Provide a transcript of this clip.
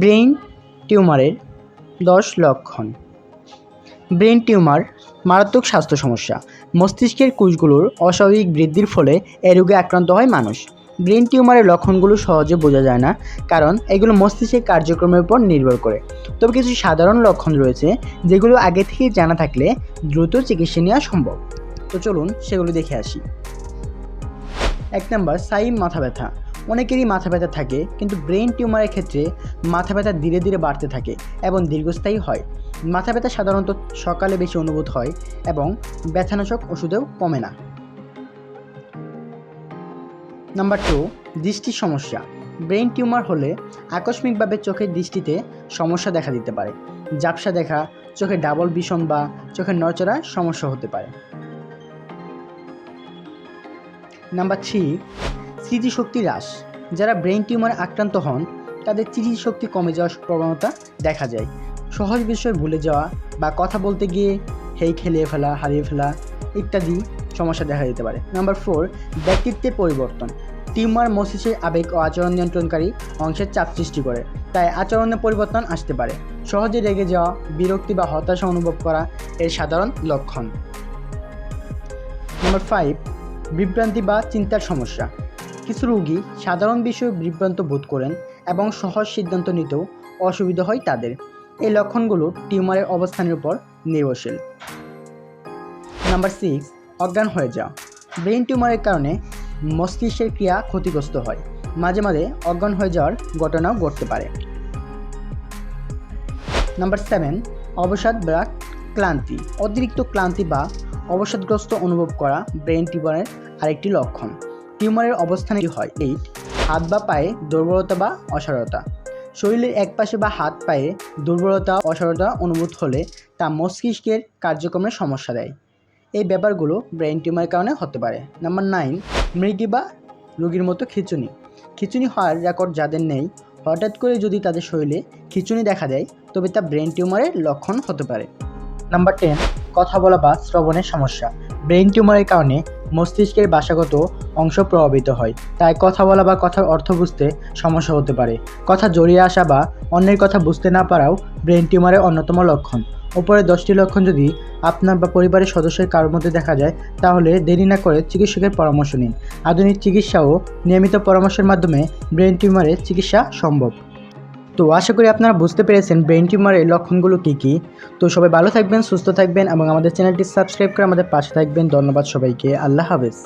Brain টিউমারের 10 লক্ষণ। Brain tumour মারাত্মক স্বাস্থ্য সমস্যা। মস্তিষ্কের কোষগুলোর অস্বাভাবিক বৃদ্ধির ফলে এ রোগে আক্রান্ত হয় মানুষ। ব্রেইন টিউমারের লক্ষণগুলো সহজে বোঝা যায় না, কারণ এগুলো মস্তিষ্কের কার্যক্রমের উপর নির্ভর করে। তবে কিছু সাধারণ লক্ষণ রয়েছে যেগুলো আগে থেকে জানা থাকলে দ্রুত চিকিৎসা নেওয়া সম্ভব। তো চলুন সেগুলো দেখে আসি। 1 নম্বর, মাথা ব্যথা। অনেকেরই মাথা ব্যথা থাকে, কিন্তু ব্রেইন টিউমারের ক্ষেত্রে মাথা ব্যথা ধীরে ধীরে বাড়তে থাকে এবং দীর্ঘস্থায়ী হয়। মাথা ব্যথা সাধারণত সকালে বেশি অনুভূত হয় এবং ব্যথানাশক ওষুধেও কমে না। নাম্বার 2, দৃষ্টির সমস্যা। ব্রেইন টিউমার হলে আকস্মিকভাবে চোখের দৃষ্টিতে সমস্যা দেখা দিতে পারে। ঝাপসা দেখা, চোখে ডাবল ভিশন বা চোখের নড়চড়ার সমস্যা হতে পারে। নাম্বার 3, স্মৃতিশক্তি হ্রাস। যারা ব্রেইন টিউমারে আক্রান্ত হন তাদের স্মৃতিশক্তি কমে যাওয়ার প্রবণতা দেখা যায়। সহজ বিষয় ভুলে যাওয়া বা কথা বলতে গিয়ে হারিয়ে ফেলা ইত্যাদি সমস্যা দেখা দিতে পারে। নাম্বার 4, ব্যক্তিত্বের পরিবর্তন। টিউমার মস্তিষ্কের আবেগ ও আচরণ নিয়ন্ত্রণকারী অংশের চাপ সৃষ্টি করে, তাই আচরণে পরিবর্তন আসতে পারে। সহজে রেগে যাওয়া, বিরক্তি বা হতাশা অনুভব করা এর সাধারণ লক্ষণ। নাম্বার 5, বিভ্রান্তি বা চিন্তার সমস্যা। কিছু রোগী সাধারণ বিষয়ে বিভ্রান্ত বোধ করেন এবং সহজ সিদ্ধান্ত নিতেও অসুবিধা হয় তাদের। এই লক্ষণগুলো টিউমারের অবস্থানের উপর নির্ভরশীল। নাম্বার 6, অজ্ঞান হয়ে যাওয়া। ব্রেইন টিউমারের কারণে মস্তিষ্কের ক্রিয়া ক্ষতিগ্রস্ত হয়। মাঝে মাঝে অজ্ঞান হয়ে যাওয়ার ঘটনাও ঘটতে পারে। নাম্বার 7, অবসাদ বা ক্লান্তি। অতিরিক্ত ক্লান্তি বা অবসাদগ্রস্ত অনুভব করা ব্রেইন টিউমারের আরেকটি লক্ষণ। টিউমারের অবস্থানে হয় 8, হাত বা পায়ে দুর্বলতা বা অসাড়তা। শরীরের এক পাশে বা হাত পায়ে দুর্বলতা অসাড়তা অনুভূত হলে তা মস্তিষ্কের কার্যক্রমের সমস্যা দেয়। এই ব্যাপারগুলো ব্রেইন টিউমারের কারণে হতে পারে। নাম্বার 9, মৃগী বা রোগীর মতো খিঁচুনি। খিঁচুনি হওয়ার রেকর্ড যাদের নেই, হঠাৎ করে যদি তাদের শরীরে খিঁচুনি দেখা দেয় তবে তা ব্রেইন টিউমারের লক্ষণ হতে পারে। নাম্বার 10, কথা বলা বা শ্রবণের সমস্যা। ব্রেইন টিউমারের কারণে মস্তিষ্কের ভাষাগত অংশ প্রভাবিত হয়, তাই কথা বলা বা কথার অর্থ বুঝতে সমস্যা হতে পারে। কথা জড়িয়ে আসা বা অন্যের কথা বুঝতে না পারাও ব্রেইন টিউমারের অন্যতম লক্ষণ। উপরে 10টি লক্ষণ যদি আপনার বা পরিবারের সদস্যের কারোর মধ্যে দেখা যায়, তাহলে দেরি না করে চিকিৎসকের পরামর্শ নিন। আধুনিক চিকিৎসা ও নিয়মিত পরামর্শের মাধ্যমে ব্রেইন টিউমারের চিকিৎসা সম্ভব। তো আশা করি আপনারা বুঝতে পেরেছেন ব্রেইন টিউমারের লক্ষণগুলো কী কী। তো সবাই ভালো থাকবেন, সুস্থ থাকবেন এবং আমাদের চ্যানেলটি সাবস্ক্রাইব করে আমাদের পাশে থাকবেন। ধন্যবাদ সবাইকে। আল্লাহ হাফেজ।